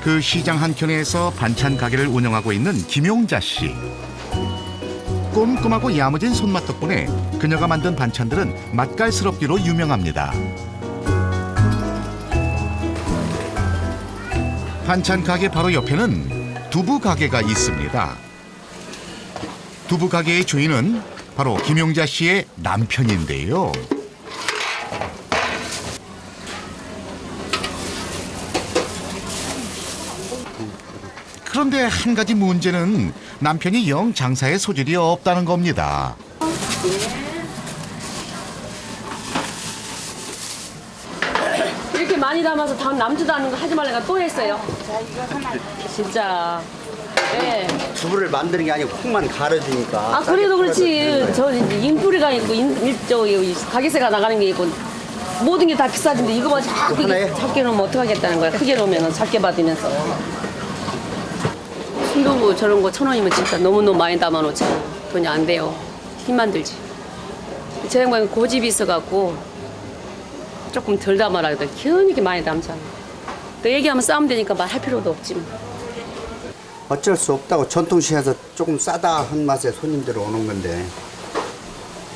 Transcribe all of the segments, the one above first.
그 시장 한켠에서 반찬 가게를 운영하고 있는 김용자 씨. 꼼꼼하고 야무진 손맛 덕분에 그녀가 만든 반찬들은 맛깔스럽기로 유명합니다. 반찬 가게 바로 옆에는 두부 가게가 있습니다. 두부 가게의 주인은 바로 김용자 씨의 남편인데요. 그런데 한 가지 문제는 남편이 영 장사에 소질이 없다는 겁니다. 이렇게 많이 담아서 다 남지도 않는 거 하지 말라니까 또 했어요. 자, 이거 하나. 진짜. 네. 두부를 만드는 게 아니고 콩만 갈아주니까. 아 그래도 그렇지. 저 인뿌리가 있고 가게세가 나가는 게 있고 모든 게 다 비싸진데 이거만 자꾸 하나에? 작게 놓으면 어떡하겠다는 거야. 크게 놓으면 작게 받으면서. 순두부 저런 거 1,000원이면 진짜 너무너무 많이 담아놓잖아. 돈이 안 돼요. 힘만 들지. 제 양반은 고집이 있어갖고 조금 덜 담아라 그래도 이렇게 많이 담잖아. 또 얘기하면 싸우면 되니까 말할 필요도 없지 뭐. 어쩔 수 없다고 전통시장에서 조금 싸다 한 맛에 손님들이 오는 건데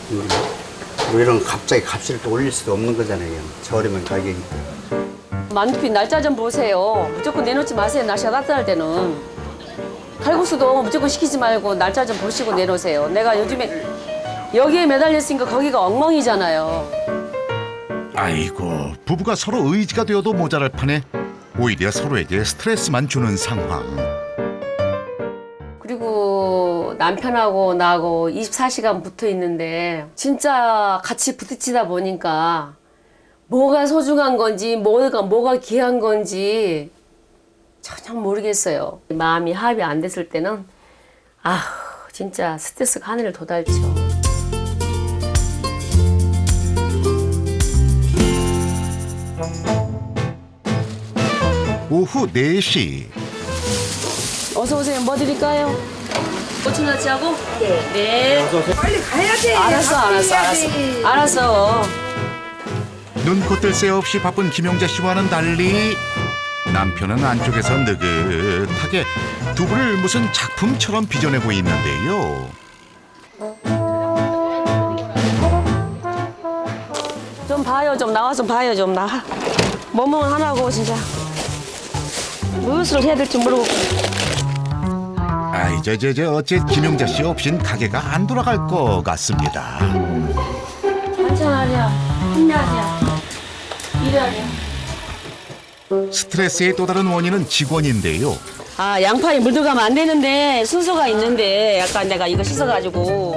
뭐 이런 갑자기 값을 또 올릴 수도 없는 거잖아요. 저렴한 가격이. 만두피 날짜 좀 보세요. 무조건 내놓지 마세요. 날씨가 따뜻할 때는. 칼국수도 무조건 시키지 말고 날짜 좀 보시고 내놓으세요. 내가 요즘에 여기에 매달렸으니까 거기가 엉망이잖아요. 아이고, 부부가 서로 의지가 되어도 모자랄 판에 오히려 서로에게 스트레스만 주는 상황. 그리고 남편하고 나하고 24시간 붙어 있는데 진짜 같이 부딪히다 보니까 뭐가 소중한 건지 뭐가 귀한 건지 전혀 모르겠어요. 마음이 합이 안 됐을 때는 진짜 스트레스가 하늘을 도달쳐. 오후 4시. 어서 오세요. 뭐 드릴까요? 고추나치하고? 네. 네. 빨리 가야 돼. 알았어. 눈코 뜰 새 없이 바쁜 김용자 씨와는 달리 남편은 안쪽에서 느긋하게 두부를 무슨 작품처럼 빚어내고 있는데요. 좀 봐요. 좀 나와서 봐요. 좀 나. 몸은 하나고 진짜. 무엇을 해야 될지 모르고. 아이, 어째 김용자 씨 없인 가게가 안 돌아갈 것 같습니다. 반찬하랴, 힘내하랴, 일하랴. 스트레스의 또 다른 원인은 직원인데요. 양파에 물 들어가면 안 되는데 순서가 있는데 약간 내가 이거 씻어가지고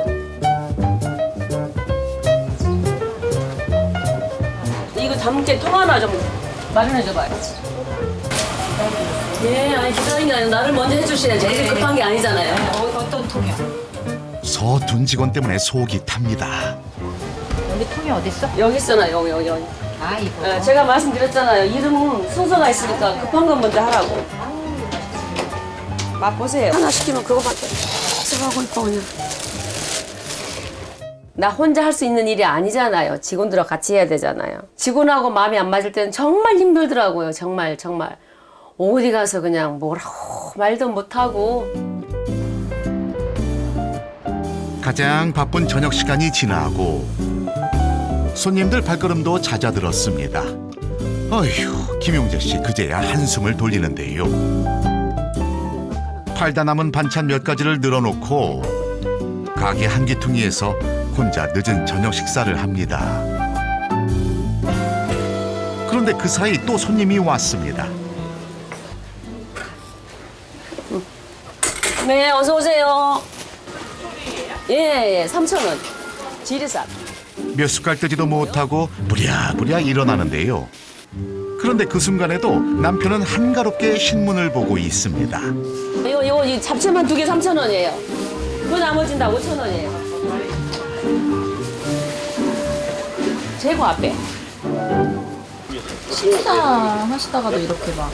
이거 담을 때 통 하나 좀 마련해줘봐요. 예, 아니 기다리는 게 아니라 나를 먼저 해주셔야지. 이게 급한 게 아니잖아요. 어떤 통이요? 서둔 직원 때문에 속이 탑니다. 여기 통이 어딨어? 여기 있잖아요, 여기. 아, 이거. 제가 말씀드렸잖아요. 이름 순서가 있으니까 급한 건 먼저 하라고. 맛보세요. 하나 시키면 그거밖에 쓰라고 있고 그냥. 나 혼자 할 수 있는 일이 아니잖아요. 직원들하고 같이 해야 되잖아요. 직원하고 마음이 안 맞을 때는 정말 힘들더라고요. 정말. 어디 가서 그냥 뭐라고 말도 못하고. 가장 바쁜 저녁 시간이 지나고 손님들 발걸음도 잦아들었습니다. 어휴, 김용자 씨 그제야 한숨을 돌리는데요. 팔다 남은 반찬 몇 가지를 늘어놓고 가게 한 귀퉁이에서 혼자 늦은 저녁 식사를 합니다. 그런데 그 사이 또 손님이 왔습니다. 네, 어서 오세요. 예, 3,000원. 지리산. 몇 숟갈 뜨지도 못하고 부랴부랴 일어나는데요. 그런데 그 순간에도 남편은 한가롭게 신문을 보고 있습니다. 이거 잡채만 2개 3,000원이에요. 그 나머지는 다 5,000원이에요. 재고 앞에. 식사 하시다가도 이렇게 막.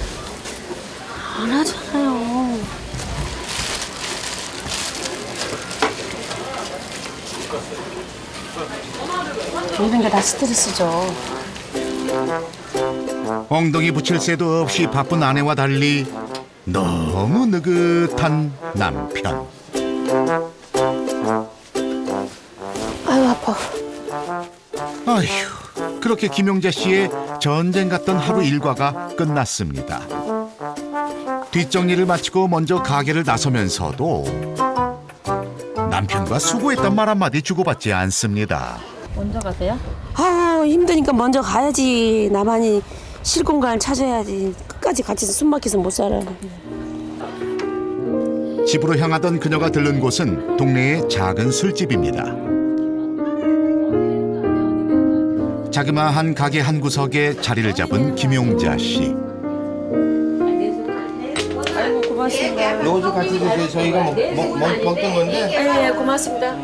안 하잖아요. 이런 게 다 스트레스죠. 엉덩이 붙일 새도 없이 바쁜 아내와 달리 너무 느긋한 남편. 아유 아파. 아휴, 그렇게 김용자 씨의 전쟁 같던 하루 일과가 끝났습니다. 뒷정리를 마치고 먼저 가게를 나서면서도 남편과 수고했단 말 한마디 주고받지 않습니다. 먼저 가세요? 아 힘드니까 먼저 가야지. 나만이 쉴 공간을 찾아야지. 끝까지 같이 숨 막혀서 못 살아. 집으로 향하던 그녀가 들른 곳은 동네의 작은 술집입니다. 자그마한 가게 한 구석에 자리를 잡은 김용자 씨. 아이고 고맙습니다. 요것도 같이 드세요. 저희가 먹던 건데. 네 고맙습니다.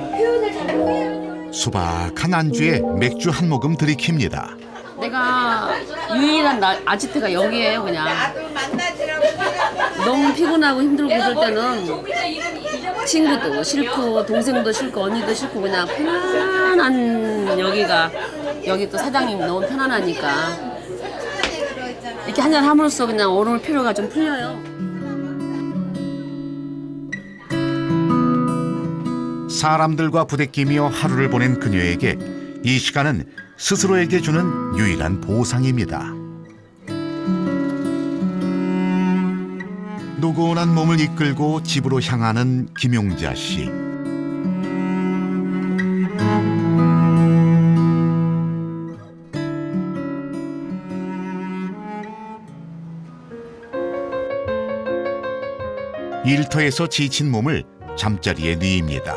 수박한 안주에 맥주 한 모금 들이킵니다. 내가 유일한 아지트가 여기에요 그냥. 너무 피곤하고 힘들고 그럴 때는 친구도 싫고 동생도 싫고 언니도 싫고 그냥 편안한 여기 또 사장님 너무 편안하니까 이렇게 한잔 함으로써 그냥 오늘 피로가 좀 풀려요. 사람들과 부대끼며 하루를 보낸 그녀에게 이 시간은 스스로에게 주는 유일한 보상입니다. 노곤한 몸을 이끌고 집으로 향하는 김용자 씨. 일터에서 지친 몸을 잠자리에 뉘입니다.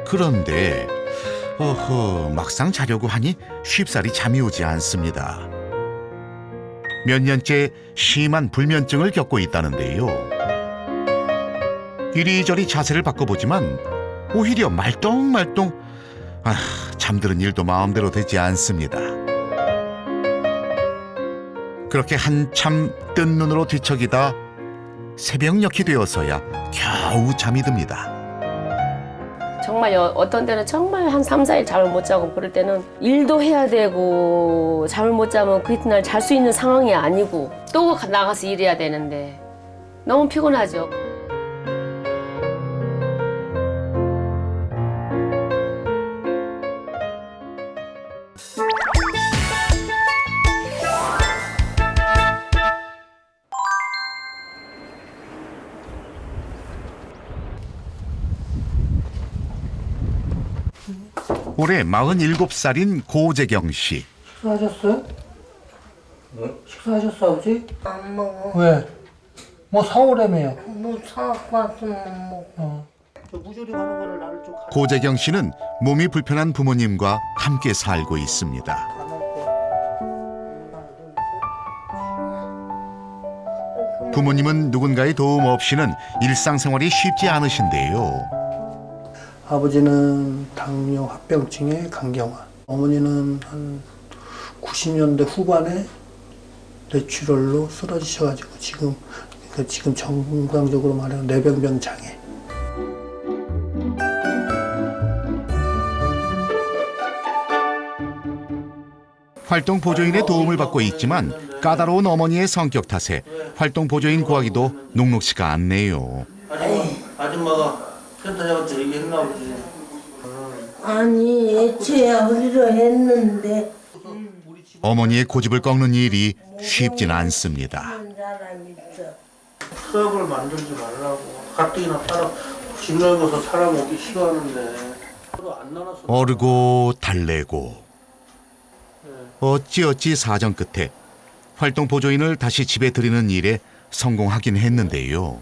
그런데 막상 자려고 하니 쉽사리 잠이 오지 않습니다. 몇 년째 심한 불면증을 겪고 있다는데요. 이리저리 자세를 바꿔보지만 오히려 말똥말똥 잠드는 일도 마음대로 되지 않습니다. 그렇게 한참 뜬 눈으로 뒤척이다 새벽녘이 되어서야 겨우 잠이 듭니다. 정말 어떤 때는 정말 한 3, 4일 잠을 못 자고 그럴 때는 일도 해야 되고 잠을 못 자면 그 이튿날 잘 수 있는 상황이 아니고 또 나가서 일해야 되는데 너무 피곤하죠. 올해 47살인 고재경 씨. 식사하셨어요? 식사하셨어, 아버지? 안 먹어. 왜? 뭐 사오라며요. 뭐 사갖고 왔으면 먹고. 무조리 가는 거를 나를 좀 고재경 씨는 몸이 불편한 부모님과 함께 살고 있습니다. 부모님은 누군가의 도움 없이는 일상생활이 쉽지 않으신데요. 아버지는 당뇨 합병증에 간경화. 어머니는 한 90년대 후반에 뇌출혈로 쓰러지셔가지고 지금 정상적으로 말하면 뇌병변 장애. 활동 보조인의 도움을 받고 있지만 까다로운 어머니의 성격 탓에 활동 보조인 구하기도 녹록지가 않네요. 아줌마가 센터 잡았을 때 얘기했나 보지. 아니 애초에 하기로 했는데 어머니의 고집을 꺾는 일이 쉽진 않습니다. 그런 사람 있어. 추억을 만들지 말라고. 가뜩이나 집 넓어서 사람 오기 싫어하는데 서로 안 나눠서. 어르고 달래고 어찌어찌 사정 끝에 활동 보조인을 다시 집에 들이는 일에 성공하긴 했는데요.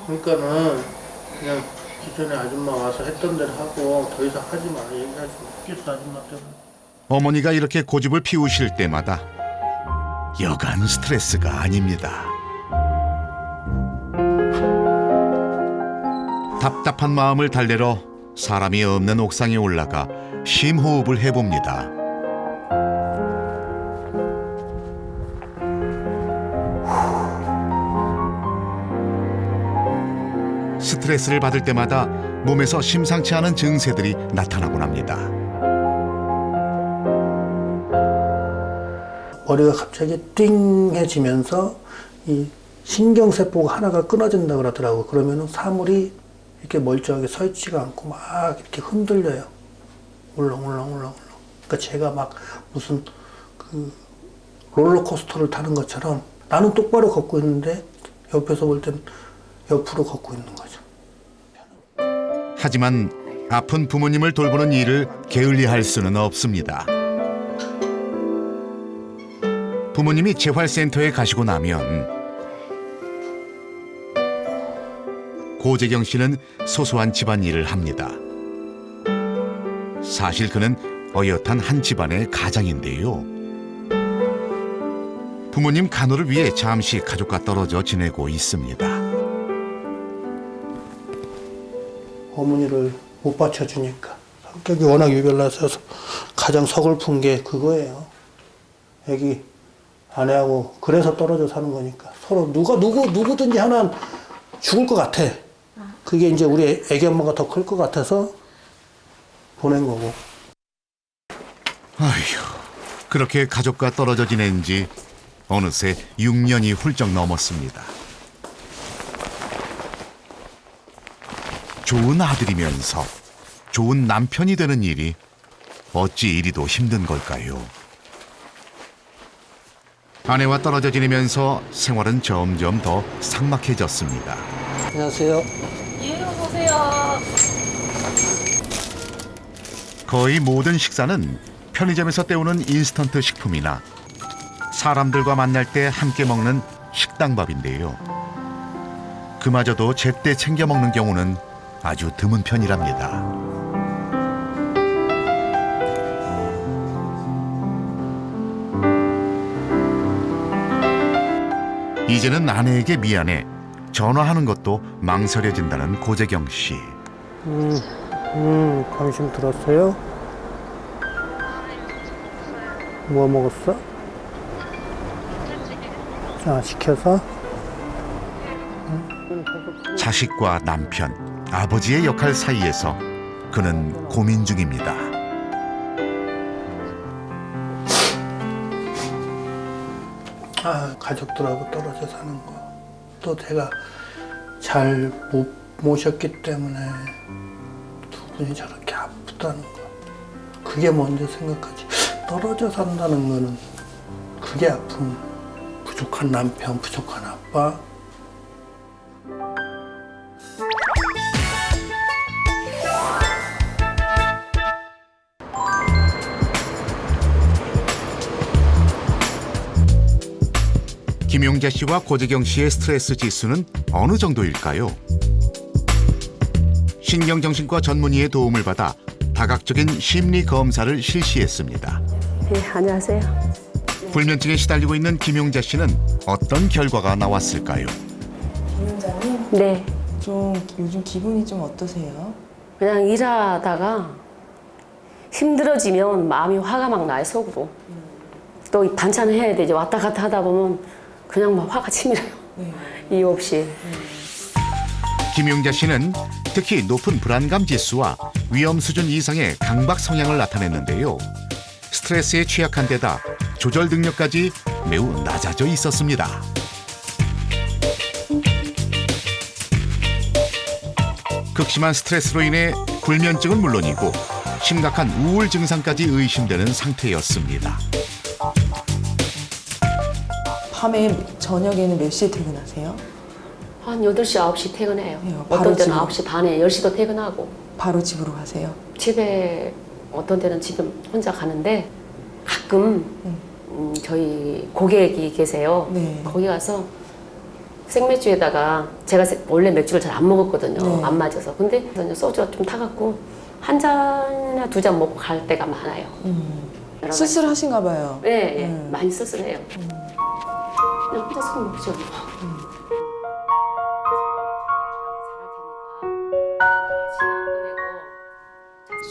그러니까는 그냥 기존에 아줌마 와서 했던 대로 하고 더 이상 하지 마 얘기하지 마. 깨서 아줌마 때문에. 어머니가 이렇게 고집을 피우실 때마다 여간 스트레스가 아닙니다. 답답한 마음을 달래러 사람이 없는 옥상에 올라가 심호흡을 해봅니다. 스트레스를 받을 때마다 몸에서 심상치 않은 증세들이 나타나곤 합니다. 머리가 갑자기 띵해지면서 이 신경세포가 하나가 끊어진다 그러더라고. 그러면은 사물이 이렇게 멀쩡하게 서 있지가 않고 막 이렇게 흔들려요. 울렁울렁. 그러니까 제가 막 무슨 그 롤러코스터를 타는 것처럼 나는 똑바로 걷고 있는데 옆에서 볼 땐 옆으로 걷고 있는 거죠. 하지만 아픈 부모님을 돌보는 일을 게을리할 수는 없습니다. 부모님이 재활센터에 가시고 나면 고재경 씨는 소소한 집안일을 합니다. 사실 그는 어엿한 한 집안의 가장인데요. 부모님 간호를 위해 잠시 가족과 떨어져 지내고 있습니다. 어머니를 못 받쳐주니까 성격이 워낙 유별나서 가장 서글픈 게 그거예요. 애기 아내하고 그래서 떨어져 사는 거니까 서로 누구든지 하나는 죽을 것 같아. 그게 이제 우리 애기 엄마가 더 클 것 같아서 보낸 거고. 아휴, 그렇게 가족과 떨어져 지낸 지 어느새 6년이 훌쩍 넘었습니다. 좋은 아들이면서 좋은 남편이 되는 일이 어찌 이리도 힘든 걸까요? 아내와 떨어져 지내면서 생활은 점점 더 삭막해졌습니다. 안녕하세요. 거의 모든 식사는 편의점에서 때우는 인스턴트 식품이나 사람들과 만날 때 함께 먹는 식당밥인데요. 그마저도 제때 챙겨 먹는 경우는 아주 드문 편이랍니다. 이제는 아내에게 미안해 전화하는 것도 망설여진다는 고재경 씨. 관심 들었어요? 뭐 먹었어? 자, 시켜서. 자식과 남편, 아버지의 역할 사이에서 그는 고민 중입니다. 가족들하고 떨어져 사는 거. 또 제가 잘 못 모셨기 때문에 두 분이 저렇게 아프다는 거. 그게 먼저 생각하지. 떨어져 산다는 거는 그게 아픔. 부족한 남편, 부족한 아빠. 김용자 씨와 고재경 씨의 스트레스 지수는 어느 정도일까요? 신경정신과 전문의의 도움을 받아 다각적인 심리 검사를 실시했습니다. 네, 안녕하세요. 불면증에 시달리고 있는 김용자 씨는 어떤 결과가 나왔을까요? 김윤자님, 네, 좀 요즘 기분이 좀 어떠세요? 그냥 일하다가 힘들어지면 마음이 화가 막 나요, 속으로. 또 반찬을 해야 되죠. 왔다 갔다 하다 보면 그냥 막 화가 치밀어요. 이유 없이. 김용자 씨는 특히 높은 불안감 지수와 위험 수준 이상의 강박 성향을 나타냈는데요. 스트레스에 취약한 데다 조절 능력까지 매우 낮아져 있었습니다. 극심한 스트레스로 인해 불면증은 물론이고 심각한 우울 증상까지 의심되는 상태였습니다. 밤에 저녁에는 몇 시에 퇴근하세요? 한 8시, 9시 퇴근해요. 네, 어떤 바로 때는 집으로. 9시 반에, 10시도 퇴근하고. 바로 집으로 가세요? 집에 어떤 때는 지금 혼자 가는데 가끔 저희 고객이 계세요. 네. 거기 가서 생맥주에다가 제가 원래 맥주를 잘 안 먹었거든요. 네. 안 맞아서. 근데 그래서 소주가 좀 타갖고 한 잔이나 두 잔 먹고 갈 때가 많아요. 여러 가지. 쓸쓸하신가 봐요. 네, 예. 많이 쓸쓸해요. 그냥 혼자 술 먹죠.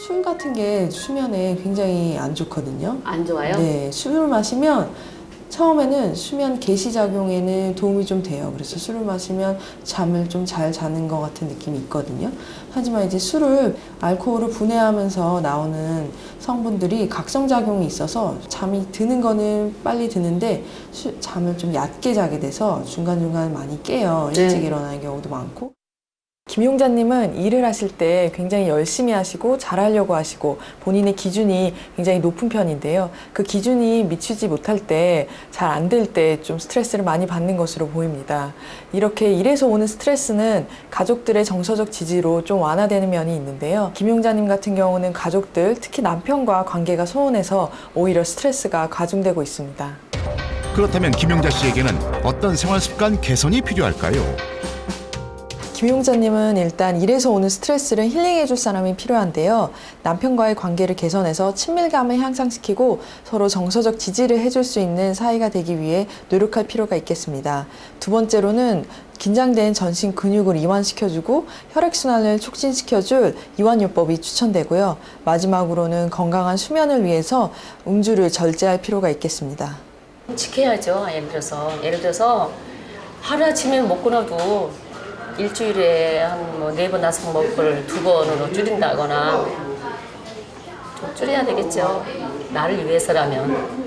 술 같은 게 수면에 굉장히 안 좋거든요. 안 좋아요? 네, 술을 마시면 처음에는 수면 개시 작용에는 도움이 좀 돼요. 그래서 술을 마시면 잠을 좀 잘 자는 것 같은 느낌이 있거든요. 하지만 이제 알코올을 분해하면서 나오는 성분들이 각성작용이 있어서 잠이 드는 거는 빨리 드는데 잠을 좀 얕게 자게 돼서 중간중간 많이 깨요. 일찍 네. 일어나는 경우도 많고. 김용자님은 일을 하실 때 굉장히 열심히 하시고 잘하려고 하시고 본인의 기준이 굉장히 높은 편인데요. 그 기준이 미치지 못할 때, 잘 안 될 때 좀 스트레스를 많이 받는 것으로 보입니다. 이렇게 일에서 오는 스트레스는 가족들의 정서적 지지로 좀 완화되는 면이 있는데요. 김용자님 같은 경우는 가족들, 특히 남편과 관계가 소원해서 오히려 스트레스가 가중되고 있습니다. 그렇다면 김용자 씨에게는 어떤 생활 습관 개선이 필요할까요? 김용자님은 일단 일에서 오는 스트레스를 힐링해줄 사람이 필요한데요. 남편과의 관계를 개선해서 친밀감을 향상시키고 서로 정서적 지지를 해줄 수 있는 사이가 되기 위해 노력할 필요가 있겠습니다. 두 번째로는 긴장된 전신 근육을 이완시켜주고 혈액순환을 촉진시켜줄 이완요법이 추천되고요. 마지막으로는 건강한 수면을 위해서 음주를 절제할 필요가 있겠습니다. 지켜야죠. 예를 들어서 하루아침에 먹고 나도 일주일에 한 뭐 4번, 5번 먹을 걸 2번으로 줄인다거나 좀 줄여야 되겠죠. 나를 위해서라면.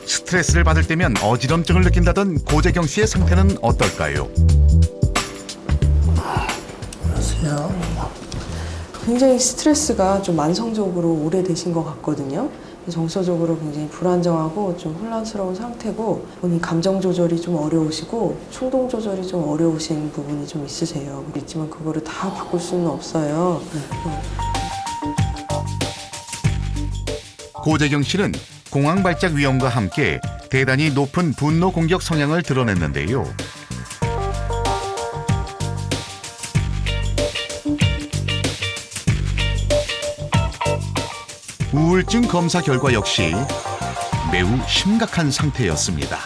스트레스를 받을 때면 어지럼증을 느낀다던 고재경 씨의 상태는 어떨까요? 안녕하세요. 굉장히 스트레스가 좀 만성적으로 오래되신 것 같거든요. 정서적으로 굉장히 불안정하고 좀 혼란스러운 상태고 본인 감정 조절이 좀 어려우시고 충동 조절이 좀 어려우신 부분이 좀 있으세요. 그렇지만 그거를 다 바꿀 수는 없어요. 고재경 씨는 공황 발작 위험과 함께 대단히 높은 분노 공격 성향을 드러냈는데요. 우울증 검사 결과 역시 매우 심각한 상태였습니다.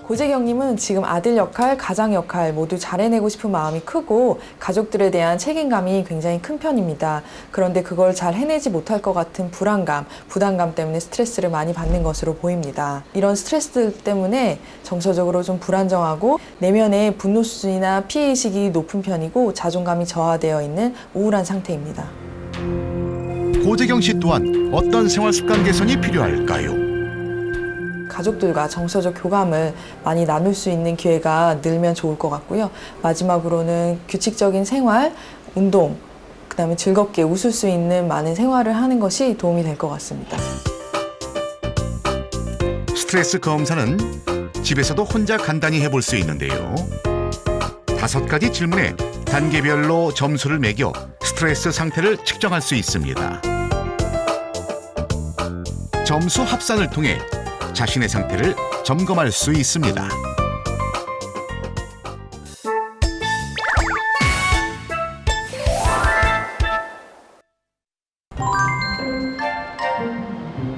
고재경님은 지금 아들 역할, 가장 역할 모두 잘 해내고 싶은 마음이 크고 가족들에 대한 책임감이 굉장히 큰 편입니다. 그런데 그걸 잘 해내지 못할 것 같은 불안감, 부담감 때문에 스트레스를 많이 받는 것으로 보입니다. 이런 스트레스들 때문에 정서적으로 좀 불안정하고 내면의 분노 수준이나 피해의식이 높은 편이고 자존감이 저하되어 있는 우울한 상태입니다. 고재경 씨 또한 어떤 생활 습관 개선이 필요할까요? 가족들과 정서적 교감을 많이 나눌 수 있는 기회가 늘면 좋을 것 같고요. 마지막으로는 규칙적인 생활, 운동, 그다음에 즐겁게 웃을 수 있는 많은 생활을 하는 것이 도움이 될 것 같습니다. 스트레스 검사는 집에서도 혼자 간단히 해볼 수 있는데요. 5가지 질문에 단계별로 점수를 매겨 스트레스 상태를 측정할 수 있습니다. 점수 합산을 통해 자신의 상태를 점검할 수 있습니다.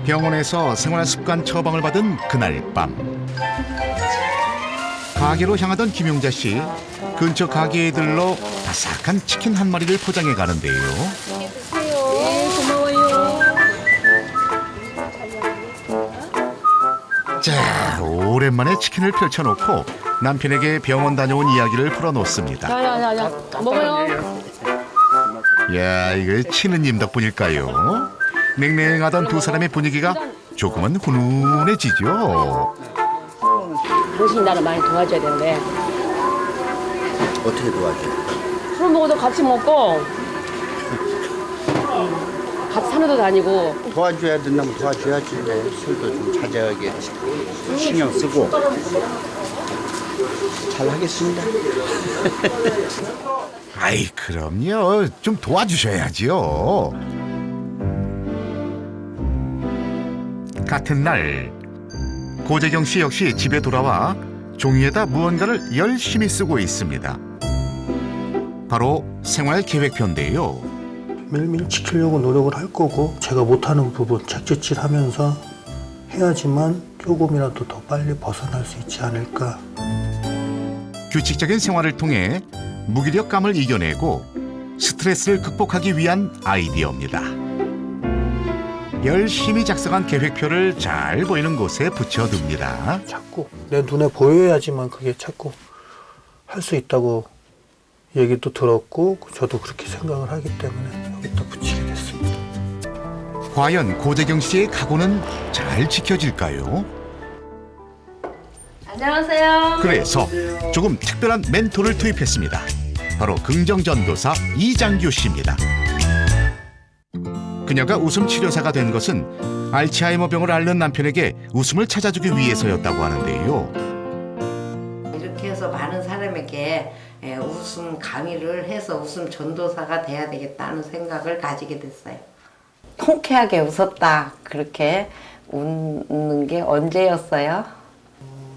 병원에서 생활습관 처방을 받은 그날 밤, 가게로 향하던 김용자 씨, 근처 가게에 들러 바삭한 치킨 한 마리를 포장해 가는데요. 자, 오랜만에 치킨을 펼쳐놓고 남편에게 병원 다녀온 이야기를 풀어놓습니다. 야야야야, 먹어요. 야, 이거 치느님 덕분일까요? 냉랭하던 두 사람의 분위기가 조금은 훈훈해지죠. 당신이 나를 많이 도와줘야 되는데 어떻게 도와줘? 술 먹어도 같이 먹고 같이 산에도 다니고. 도와줘야 된다면 도와줘야지. 술도 좀 자제하게 신경 쓰고 잘 하겠습니다. 아이, 그럼요. 좀 도와주셔야지요. 같은 날, 고재경 씨 역시 집에 돌아와 종이에다 무언가를 열심히 쓰고 있습니다. 바로 생활 계획표인데요. 매일매일 지키려고 노력을 할 거고 제가 못하는 부분 책짓질하면서 해야지만 조금이라도 더 빨리 벗어날 수 있지 않을까. 규칙적인 생활을 통해 무기력감을 이겨내고 스트레스를 극복하기 위한 아이디어입니다. 열심히 작성한 계획표를 잘 보이는 곳에 붙여둡니다. 자꾸 내 눈에 보여야지만 그게 자꾸 할 수 있다고 얘기도 들었고 저도 그렇게 생각을 하기 때문에 여기다 붙이게 됐습니다. 과연 고재경 씨의 각오는 잘 지켜질까요? 안녕하세요. 그래서 조금 특별한 멘토를 투입했습니다. 바로 긍정전도사 이장규 씨입니다. 그녀가 웃음 치료사가 된 것은 알츠하이머병을 앓는 남편에게 웃음을 찾아주기 위해서였다고 하는데요. 이렇게 해서 많은 사람에게 웃음 강의를 해서 웃음 전도사가 돼야 되겠다는 생각을 가지게 됐어요. 통쾌하게 웃었다 그렇게 웃는 게 언제였어요?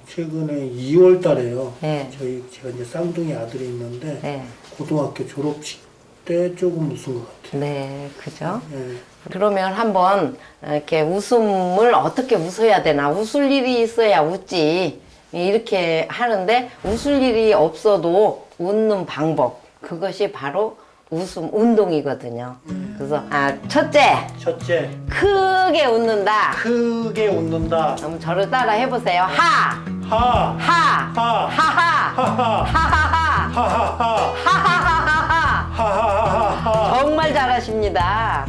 최근에 2월 달에요. 네. 제가 이제 쌍둥이 아들이 있는데 네, 고등학교 졸업식 때 조금 웃은 것 같아요. 네, 그죠? 네. 그러면 한번 이렇게 웃음을 어떻게 웃어야 되나? 웃을 일이 있어야 웃지. 이렇게 하는데 웃을 일이 없어도 웃는 방법. 그것이 바로 웃음 운동이거든요. 그래서 첫째, 크게 웃는다. 크게 웃는다. 그럼 저를 따라 해보세요. 하, 하, 하, 하, 하하, 하하, 하하하, 하하하, 하하하하. 하하하하. 정말 잘하십니다.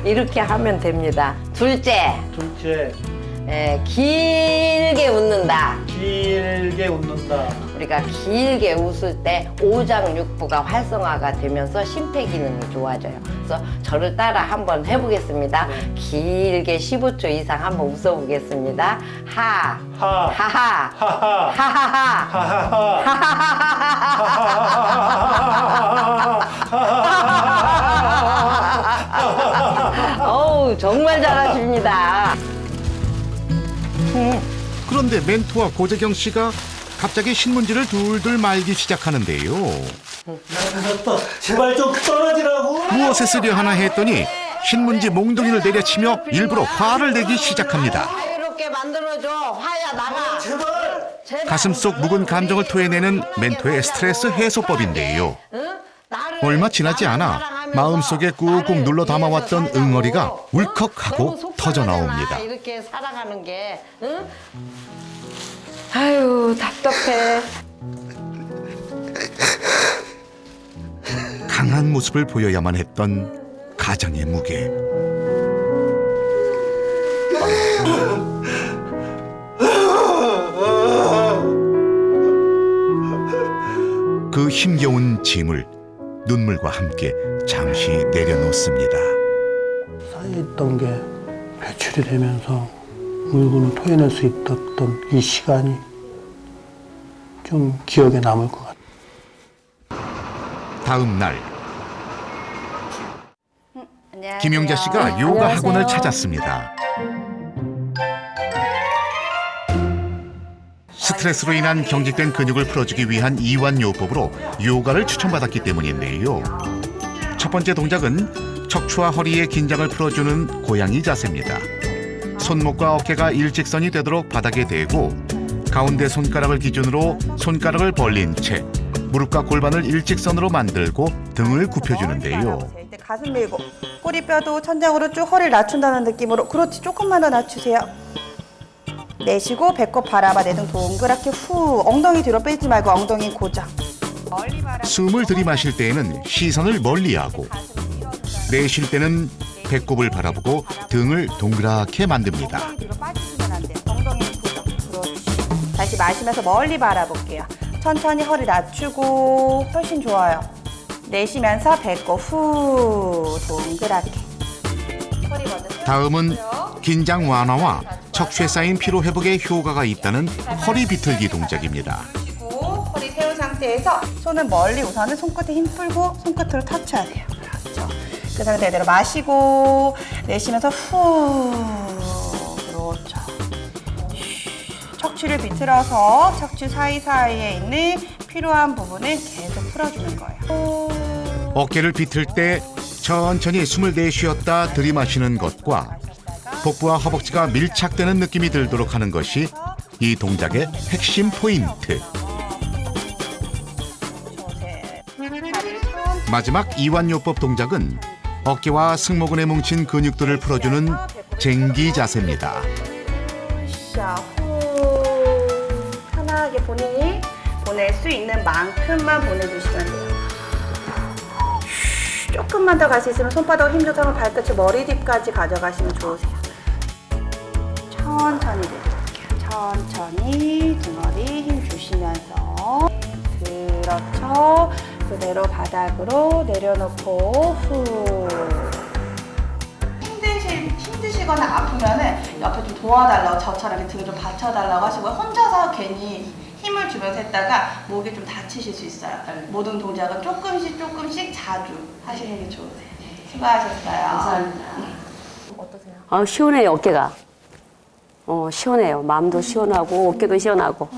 이렇게 하면 됩니다. 둘째, 길게 웃는다. 길게 웃는다. 우리가 길게 웃을 때 오장육부가 활성화가 되면서 심폐기능이 좋아져요. 그래서 저를 따라 한번 해보겠습니다. 길게 15초 이상 한번 웃어보겠습니다. 하, 하, 하하, 하하, 하하하, 하하하. 어우, 정말 잘하십니다. 그런데 멘토와 고재경 씨가 갑자기 신문지를 둘둘 말기 시작하는데요. 제발 좀 떨어지라고. 무엇에 쓰려 하나 했더니 신문지 몽둥이를 내려치며 일부러 화를 내기 시작합니다. 자유롭게 만들어줘. 화야 나가. 제발. 가슴 속 묵은 감정을 토해내는 멘토의 스트레스 해소법인데요. 얼마 지나지 않아 마음속에 꾹꾹 눌러 담아왔던 응어리가 울컥하고 터져나옵니다. 이렇게 살아가는 게, 응? 아유, 답답해. 강한 모습을 보여야만 했던 가장의 무게. 그 힘겨운 짐을 눈물과 함께 잠시 내려놓습니다. 쌓여있던 게 배출이 되면서 물건을 토해낼 수 있었던 이 시간이 좀 기억에 남을 것 같아요. 다음 날 김용자 씨가 요가 학원을 찾았습니다. 스트레스로 인한 경직된 근육을 풀어주기 위한 이완요법으로 요가를 추천받았기 때문인데요. 첫 번째 동작은 척추와 허리의 긴장을 풀어주는 고양이 자세입니다. 손목과 어깨가 일직선이 되도록 바닥에 대고 가운데 손가락을 기준으로 손가락을 벌린 채 무릎과 골반을 일직선으로 만들고 등을 굽혀주는데요. 가슴 밀고 꼬리뼈도 천장으로 쭉 허리를 낮춘다는 느낌으로. 그렇지, 조금만 더 낮추세요. 내쉬고 배꼽 바라봐. 내 등 동그랗게 후. 엉덩이 뒤로 빼지 말고 엉덩이 고정. 숨을 들이마실 때에는 시선을 멀리하고 내쉴 때는 배꼽을 바라보고 등을 동그랗게 만듭니다. 엉덩이 뒤로 빠지시면 안 돼요. 엉덩이 고정. 그렇지. 다시 마시면서 멀리 바라볼게요. 천천히 허리 낮추고. 훨씬 좋아요. 내쉬면서 배꼽 후. 동그랗게. 허리 먼저 세워주세요. 다음은 긴장 완화와 척추에 쌓인 피로 회복에 효과가 있다는 허리 비틀기 동작입니다. 그리고 허리 세운 상태에서 손은 멀리, 우선은 손끝에 힘 풀고 손끝으로 터쳐야 돼요. 그렇죠. 그 상태대로 마시고 내쉬면서 후. 그렇죠. 척추를 비틀어서 척추 사이사이에 있는 필요한 부분을 계속 풀어주는 거예요. 어깨를 비틀 때 천천히 숨을 내쉬었다 들이마시는 것과 복부와 허벅지가 밀착되는 느낌이 들도록 하는 것이 이 동작의 핵심 포인트. 마지막 이완요법 동작은 어깨와 승모근에 뭉친 근육들을 풀어주는 쟁기 자세입니다. 샤, 후. 편하게 본인이 보낼 수 있는 만큼만 보내주시면 돼요. 조금만 더 갈 수 있으면 손바닥 힘줘서 한번 발끝을 머리 뒤까지 가져가시면 좋으세요. 천천히 내려볼게요. 천천히 등허리 힘 주시면서 그렇죠. 그대로 바닥으로 내려놓고 후. 힘드시거나 아프면은 옆에 좀 도와달라고 저처럼 이렇게 등을 좀 받쳐달라고 하시고 혼자서 괜히 힘을 주면서 했다가 목이 좀 다치실 수 있어요. 모든 동작은 조금씩 자주 하시는 게 좋으세요. 수고하셨어요. 감사합니다. 어떠세요? 시원해요, 어깨가. 시원해요. 마음도 시원하고 어깨도 시원하고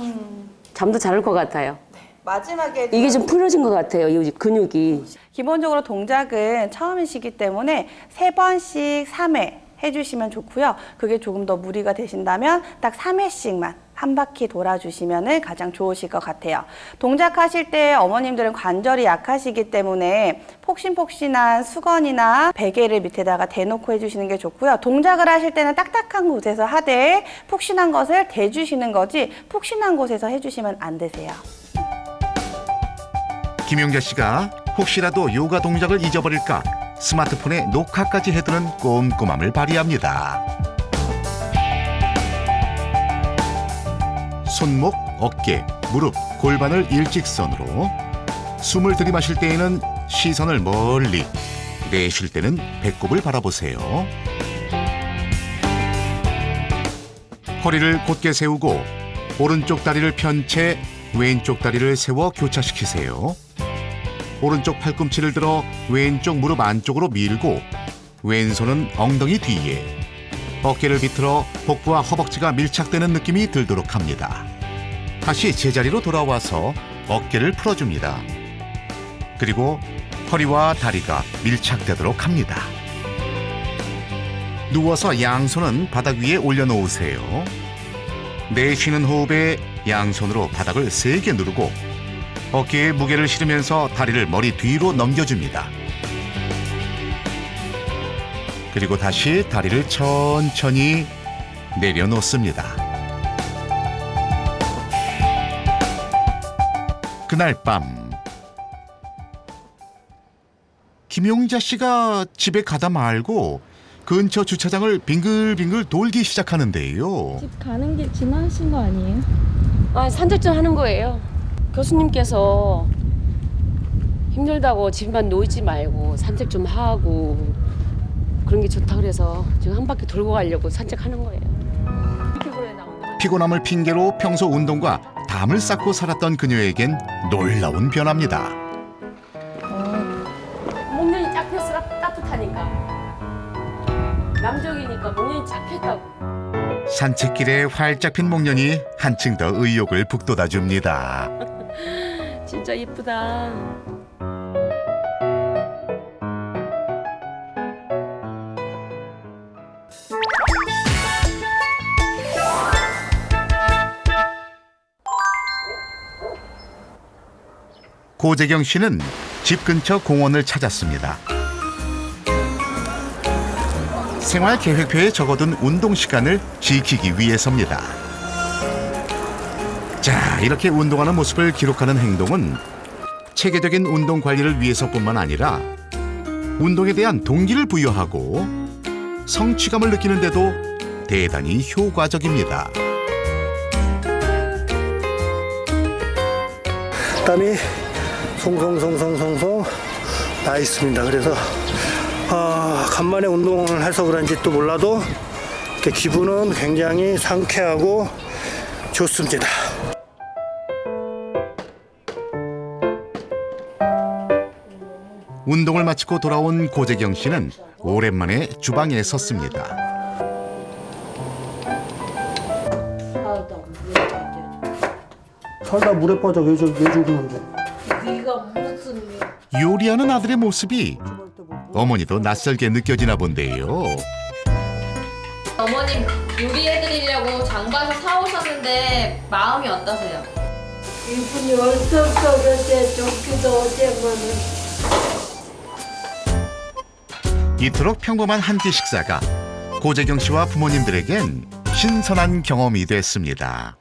잠도 잘 올 것 같아요. 마지막에 이게 좀 풀어진 것 같아요, 이 근육이. 기본적으로 동작은 처음이시기 때문에 3번씩 3회 해주시면 좋고요. 그게 조금 더 무리가 되신다면 딱 3회씩만 한 바퀴 돌아주시면 가장 좋으실 것 같아요. 동작하실 때 어머님들은 관절이 약하시기 때문에 폭신폭신한 수건이나 베개를 밑에다가 대놓고 해주시는 게 좋고요. 동작을 하실 때는 딱딱한 곳에서 하되 푹신한 것을 대주시는 거지 푹신한 곳에서 해주시면 안 되세요. 김용자 씨가 혹시라도 요가 동작을 잊어버릴까 스마트폰에 녹화까지 해두는 꼼꼼함을 발휘합니다. 손목, 어깨, 무릎, 골반을 일직선으로, 숨을 들이마실 때에는 시선을 멀리, 내쉴 때는 배꼽을 바라보세요. 허리를 곧게 세우고 오른쪽 다리를 편 채 왼쪽 다리를 세워 교차시키세요. 오른쪽 팔꿈치를 들어 왼쪽 무릎 안쪽으로 밀고 왼손은 엉덩이 뒤에, 어깨를 비틀어 복부와 허벅지가 밀착되는 느낌이 들도록 합니다. 다시 제자리로 돌아와서 어깨를 풀어줍니다. 그리고 허리와 다리가 밀착되도록 합니다. 누워서 양손은 바닥 위에 올려놓으세요. 내쉬는 호흡에 양손으로 바닥을 세게 누르고 어깨에 무게를 실으면서 다리를 머리 뒤로 넘겨줍니다. 그리고 다시 다리를 천천히 내려놓습니다. 그날 밤 김용자 씨가 집에 가다 말고 근처 주차장을 빙글빙글 돌기 시작하는데요. 집 가는 길 지나신 거 아니에요? 산책 좀 하는 거예요. 교수님께서 힘들다고 집만 놓이지 말고 산책 좀 하고 그런 게 좋다 그래서 지금 한 바퀴 돌고 가려고 산책하는 거예요. 피곤함을 핑계로 평소 운동과 담을 쌓고 살았던 그녀에겐 놀라운 변화입니다. 목련이 쫙 폈으라 따뜻하니까. 남쪽이니까 목련이 쫙 폈다고. 산책길에 활짝 핀 목련이 한층 더 의욕을 북돋아줍니다. 진짜 이쁘다. 고재경 씨는 집 근처 공원을 찾았습니다. 생활 계획표에 적어둔 운동 시간을 지키기 위해서입니다. 자, 이렇게 운동하는 모습을 기록하는 행동은 체계적인 운동 관리를 위해서뿐만 아니라 운동에 대한 동기를 부여하고 성취감을 느끼는데도 대단히 효과적입니다. 땀이 송송송송송송 나 있습니다. 그래서 간만에 운동을 해서 그런지 또 몰라도 이렇게 기분은 굉장히 상쾌하고 좋습니다. 운동을 마치고 돌아온 고재경 씨는 오랜만에 주방에 섰습니다. 살다 물에 빠져 왜 죽는데? 네가 무슨 요리하는 아들의 모습이 어머니도 낯설게 느껴지나 본데요. 어머님 요리해드리려고 장봐서 사오셨는데 마음이 어떠세요? 기분이 얼썩썩할 때 좋기도 하지만은 이토록 평범한 한 끼 식사가 고재경 씨와 부모님들에겐 신선한 경험이 됐습니다.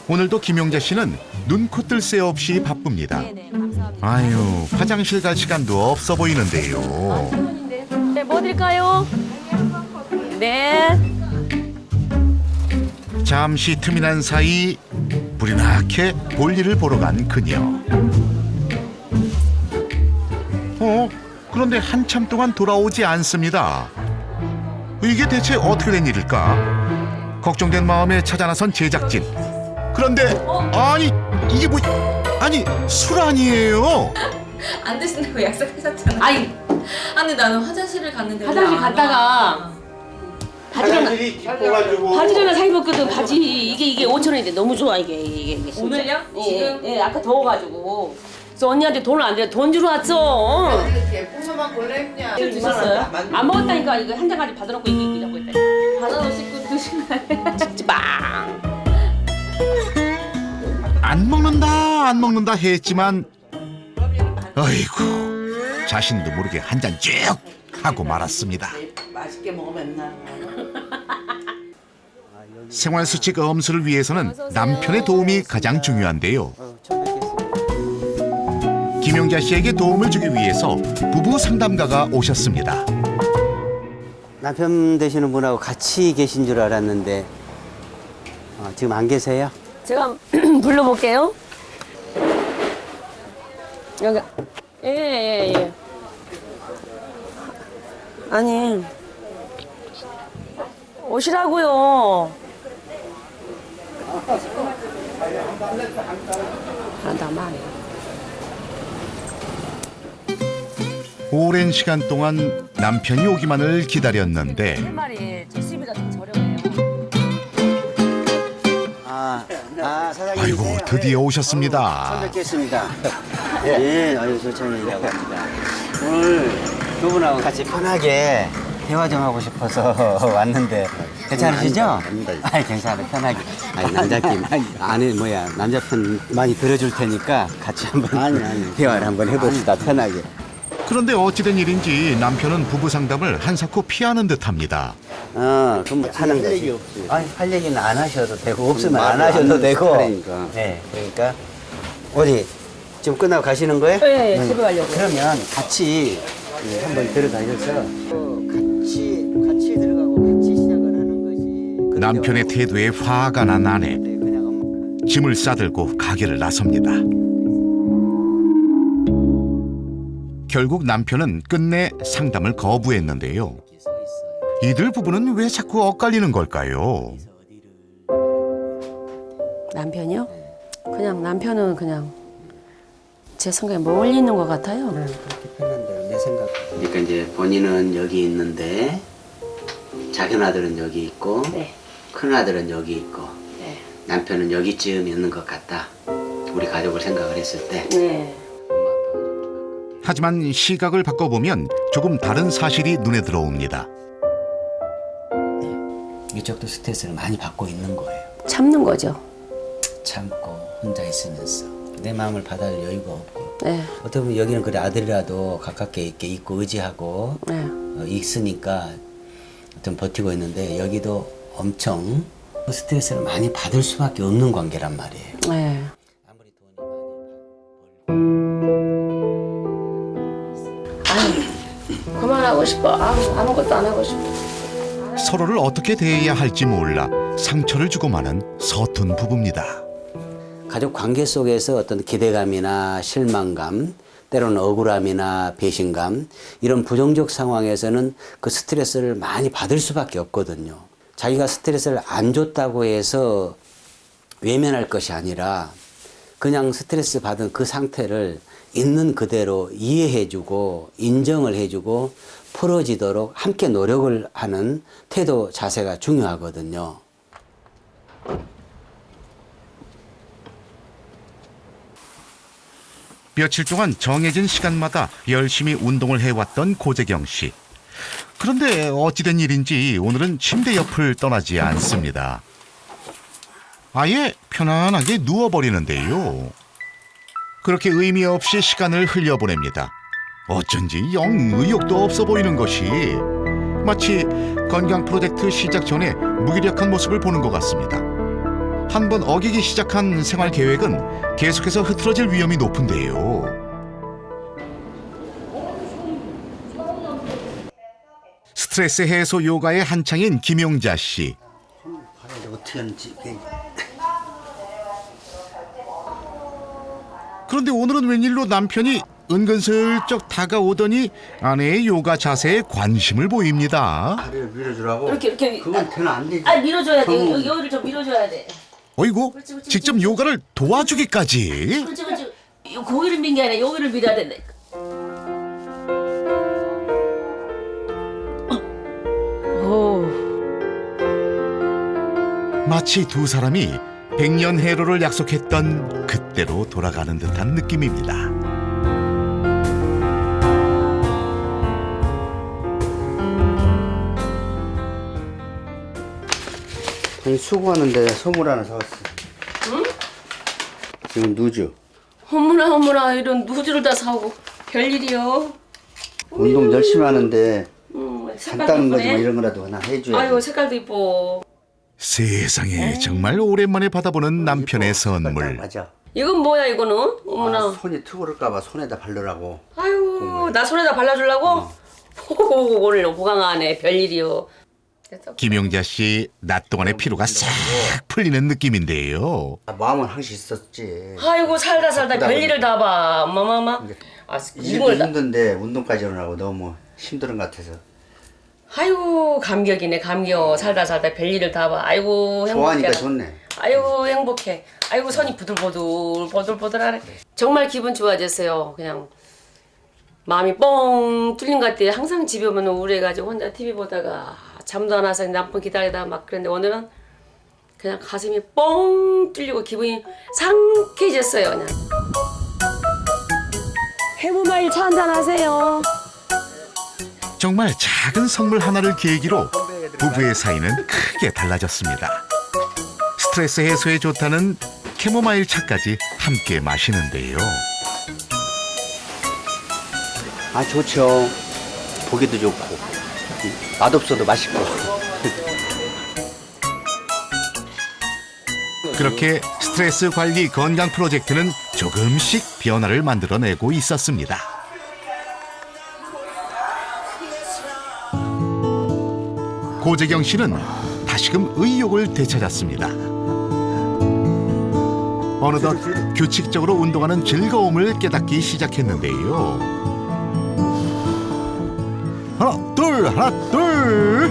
오늘도 김용자 씨는 눈코 뜰 새 없이 바쁩니다. 아유, 화장실 갈 시간도 없어 보이는데요. 네, 뭐 드릴까요? 네. 잠시 틈이 난 사이 불이 나게 볼일을 보러 간 그녀. 그런데 한참 동안 돌아오지 않습니다. 이게 대체 어떻게 된 일일까? 걱정된 마음에 찾아 나선 제작진. 그런데 아니 이게 뭐 아니 술 아니에요? 안 드신다고 약속하셨잖아. 아이, 근데 나는 화장실을 갔는데 화장실 갔다가 화장실이 깊어가지고 바지를 사 입었거든. 바지 이게 5,000원인데 너무 좋아 이게 진짜. 오늘요? 지금? 예, 아까 더워가지고. 그래서 언니한테 돈을 안 돼. 돈 주러 왔어. 예쁘서만 골랐냐? 주셨어요? 안 먹었다니까. 이거 한 장까지 받아놓고 이기려고 했다. 받아오시고 드신 거예요? 찍지 마. 안 먹는다 했지만 아이고 자신도 모르게 한 잔 쭉 하고 말았습니다. 맛있게 먹으면 나. 생활수칙 엄수를 위해서는 남편의 도움이 가장 중요한데요. 김용자 씨에게 도움을 주기 위해서 부부 상담가가 오셨습니다. 남편 되시는 분하고 같이 계신 줄 알았는데 지금 안 계세요? 제가 불러볼게요. 여기. 예. 아니. 오시라고요. 한다 말이야. 오랜 시간 동안 남편이 오기만을 기다렸는데 말이 제시비가 좀 저렴해요. 사장님. 아이고 드디어 오셨습니다. 처음 뵙겠습니다. 예, 아유 조찬이라고 합니다. 오늘 두 분하고 같이 편하게 대화 좀 하고 싶어서 왔는데 괜찮으시죠? 아, 괜찮아요. 편하게. 아니, 남자끼리 남자편 많이 들어줄 테니까 같이 한번 대화를 한번 해봅시다. 편하게. 그런데 어찌된 일인지 남편은 부부 상담을 한사코 피하는 듯합니다. 그럼 하는 거지. 아니, 할 얘기는 안 하셔도 되고 없으면 안 하셔도 되고. 그러니까. 네, 그러니까 어디 지금 끝나고 가시는 거예요? 네, 집에 가려고. 그러면 같이 한번 들어가셔서 같이 들어가고 같이 시작을 하는 거지. 남편의 태도에 화가 난 아내. 짐을 싸들고 가게를 나섭니다. 결국 남편은 끝내 상담을 거부했는데요. 이들 부부는 왜 자꾸 엇갈리는 걸까요? 남편이요? 남편은 그냥 제 생각에 멀리 있는 것 같아요. 그렇게 편한 대로 내 생각. 그러니까 이제 본인은 여기 있는데 작은 아들은 여기 있고 네. 큰 아들은 여기 있고 네. 남편은 여기쯤 있는 것 같다. 우리 가족을 생각을 했을 때. 네. 하지만 시각을 바꿔보면 조금 다른 사실이 눈에 들어옵니다. 이쪽도 스트레스를 많이 받고 있는 거예요. 참는 거죠. 참고 혼자 있으면서 내 마음을 받아줄 여유가 없고. 네. 어떻게 보면 여기는 그래 아들이라도 가깝게 이렇게 있고 의지하고 네. 있으니까 좀 버티고 있는데 여기도 엄청 스트레스를 많이 받을 수밖에 없는 관계란 말이에요. 네. 아무리 돈이 그만하고 싶어. 아무것도 안 하고 싶어. 서로를 어떻게 대해야 할지 몰라 상처를 주고 마는 서툰 부부입니다. 가족 관계 속에서 어떤 기대감이나 실망감, 때로는 억울함이나 배신감 이런 부정적 상황에서는 그 스트레스를 많이 받을 수밖에 없거든요. 자기가 스트레스를 안 줬다고 해서 외면할 것이 아니라 그냥 스트레스 받은 그 상태를 있는 그대로 이해해주고 인정을 해주고 풀어지도록 함께 노력을 하는 태도 자세가 중요하거든요. 며칠 동안 정해진 시간마다 열심히 운동을 해왔던 고재경 씨. 그런데 어찌된 일인지 오늘은 침대 옆을 떠나지 않습니다. 아예 편안하게 누워버리는데요. 그렇게 의미 없이 시간을 흘려보냅니다. 어쩐지 영 의욕도 없어 보이는 것이 마치 건강 프로젝트 시작 전에 무기력한 모습을 보는 것 같습니다. 한번 어기기 시작한 생활 계획은 계속해서 흐트러질 위험이 높은데요. 스트레스 해소 요가의 한창인 김용자 씨. 어떻게 하는지. 그런데 오늘은 웬일로 남편이 은근슬쩍 다가오더니 아내의 요가 자세에 관심을 보입니다. 다리를 밀어주라고? 이렇게. 그건 되는 안 되지. 아, 밀어줘야 돼. 여기를 좀 밀어줘야 돼. 어이구, 직접 요가를 도와주기까지. 그렇지. 고기를 민 게 아니라 여기를 밀어야 돼. 마치 두 사람이 백년해로를 약속했던 그때로 돌아가는 듯한 느낌입니다. 아니, 수고하는데 선물 하나 사왔어. 응? 이건 누주. 어머나 이런 누즈를 다 사오고 별일이요. 운동 열심히 하는데 색깔도 간단한 거지 이쁘네. 뭐 이런 거라도 하나 해줘야지. 아유 색깔도 이뻐. 세상에 정말 오랜만에 받아보는 남편의 선물. 맞아. 이건 뭐야 이거는? 어머나. 손이 트고를까봐 손에다 바르라고. 아유 나 손에다 발라주려고? 오늘 보강하네 별일이요. 김용자 씨 낮 동안의 피로가 싹 풀리는 느낌인데요. 마음은 항상 있었지. 아이고 살다 별일을 다 봐. 엄마마마. 아 일도 이걸 힘든데 운동까지 하느라고 너무 힘든 것 같아서. 아이고 감격이네 감격. 살다 별일을 다 봐. 아이고 행복해. 좋아하니까 좋네. 아이고 행복해. 아이고 손이 보들보들하네. 정말 기분 좋아졌어요. 그냥 마음이 뻥 뚫린 것 같아. 항상 집에 오면 우울해가지고 혼자 TV 보다가 잠도 안 와서 남편 기다리다가 막 그랬는데 오늘은 그냥 가슴이 뻥 뚫리고 기분이 상쾌해졌어요. 그냥. 해무마일 차 한잔 하세요. 정말 작은 선물 하나를 계기로 부부의 사이는 크게 달라졌습니다. 스트레스 해소에 좋다는 캐모마일 차까지 함께 마시는데요. 아 좋죠. 보기도 좋고 맛없어도 맛있고. 그렇게 스트레스 관리 건강 프로젝트는 조금씩 변화를 만들어내고 있었습니다. 고재경 씨는 다시금 의욕을 되찾았습니다. 어느덧 규칙적으로 운동하는 즐거움을 깨닫기 시작했는데요. 하나 둘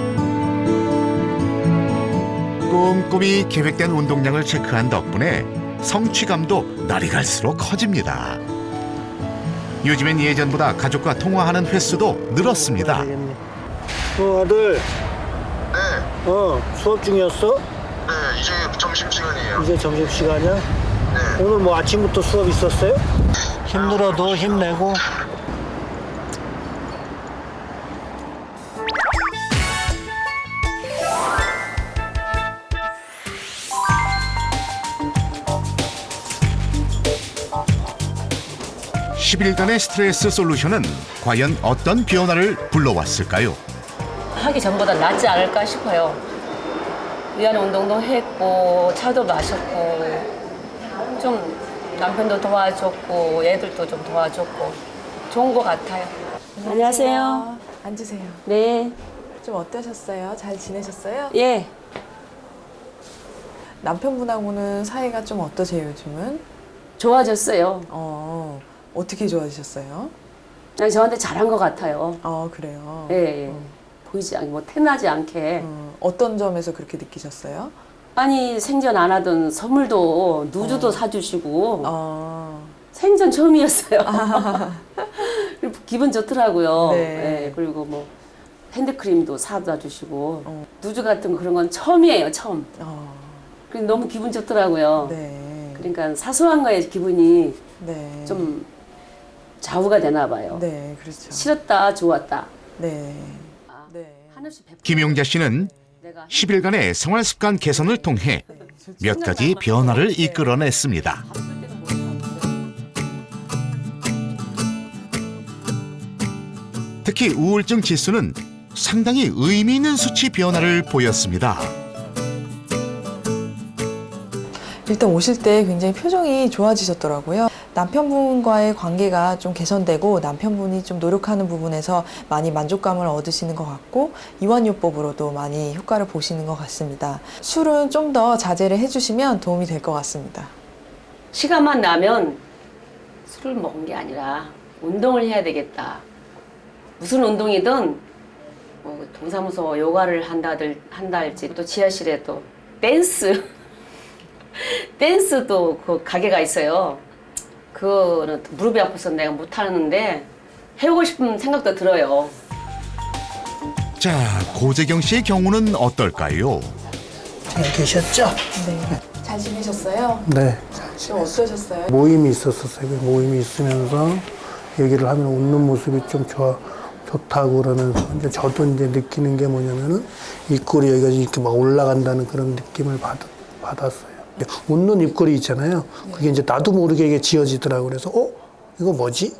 꼼꼼히 계획된 운동량을 체크한 덕분에 성취감도 날이 갈수록 커집니다. 요즘엔 예전보다 가족과 통화하는 횟수도 늘었습니다. 아들. 수업 중이었어? 네, 이제 점심시간이에요. 이제 점심시간이야? 네. 오늘 뭐 아침부터 수업 있었어요? 힘들어도 힘내고. (10일간의) 스트레스 솔루션은 과연 어떤 변화를 불러왔을까요? 하기 전보다 낫지 않을까 싶어요. 위안의 운동도 했고 차도 마셨고 좀 남편도 도와줬고 애들도 좀 도와줬고 좋은 것 같아요. 안녕하세요. 앉으세요. 네. 좀 어떠셨어요? 잘 지내셨어요? 예. 남편분하고는 사이가 좀 어떠세요, 요즘은? 좋아졌어요. 어떻게 좋아지셨어요? 그냥 저한테 잘한 것 같아요. 그래요? 예. 보이지 않게, 뭐, 태나지 않게. 어떤 점에서 그렇게 느끼셨어요? 아니, 생전 안 하던 선물도, 누주도 사주시고, 생전 처음이었어요. 기분 좋더라고요. 네. 예, 그리고 뭐, 핸드크림도 사다 주시고, 누주 같은 거 그런 건 처음이에요, 처음. 그래서 너무 기분 좋더라고요. 네. 그러니까 사소한 거에 기분이 네. 좀 좌우가 되나 봐요. 네, 그렇죠. 싫었다, 좋았다. 네. 김용자 씨는 10일간의 생활 습관 개선을 통해 몇 가지 변화를 이끌어냈습니다. 특히 우울증 지수는 상당히 의미 있는 수치 변화를 보였습니다. 일단 오실 때 굉장히 표정이 좋아지셨더라고요. 남편분과의 관계가 좀 개선되고 남편분이 좀 노력하는 부분에서 많이 만족감을 얻으시는 것 같고 이완요법으로도 많이 효과를 보시는 것 같습니다. 술은 좀 더 자제를 해주시면 도움이 될 것 같습니다. 시간만 나면 술을 먹은 게 아니라 운동을 해야 되겠다. 무슨 운동이든 뭐 동사무소 요가를 한다 할지 또 지하실에 또 댄스도 그 가게가 있어요. 그거는 무릎이 아파서 내가 못하는데 해보고 싶은 생각도 들어요. 자, 고재경 씨의 경우는 어떨까요? 잘 계셨죠? 네. 잘 지내셨어요? 네. 좀 어떠셨어요? 모임이 있었어요. 그 모임이 있으면서 얘기를 하면 웃는 모습이 좀 좋다고 그러면서 이제 저도 이제 느끼는 게 뭐냐면은 입꼬리 여기가 이렇게 막 올라간다는 그런 느낌을 받았어요. 웃는 입꼬리 있잖아요. 그게 이제 나도 모르게 이게 지어지더라고요. 그래서 이거 뭐지?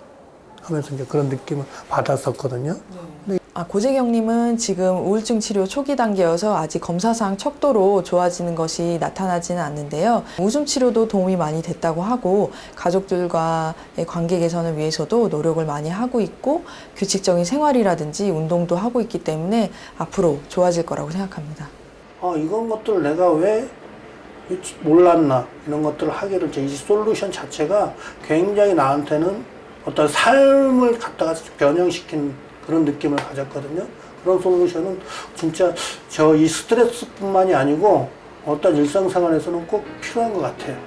하면서 이제 그런 느낌을 받았었거든요. 근데 고재경님은 지금 우울증 치료 초기 단계여서 아직 검사상 척도로 좋아지는 것이 나타나지는 않는데요. 웃음 치료도 도움이 많이 됐다고 하고 가족들과의 관계 개선을 위해서도 노력을 많이 하고 있고 규칙적인 생활이라든지 운동도 하고 있기 때문에 앞으로 좋아질 거라고 생각합니다. 이런 것들을 내가 왜 몰랐나 이런 것들을 하기를 이 솔루션 자체가 굉장히 나한테는 어떤 삶을 갖다가 변형시킨 그런 느낌을 가졌거든요. 그런 솔루션은 진짜 이 스트레스뿐만이 아니고 어떤 일상생활에서는 꼭 필요한 것 같아요.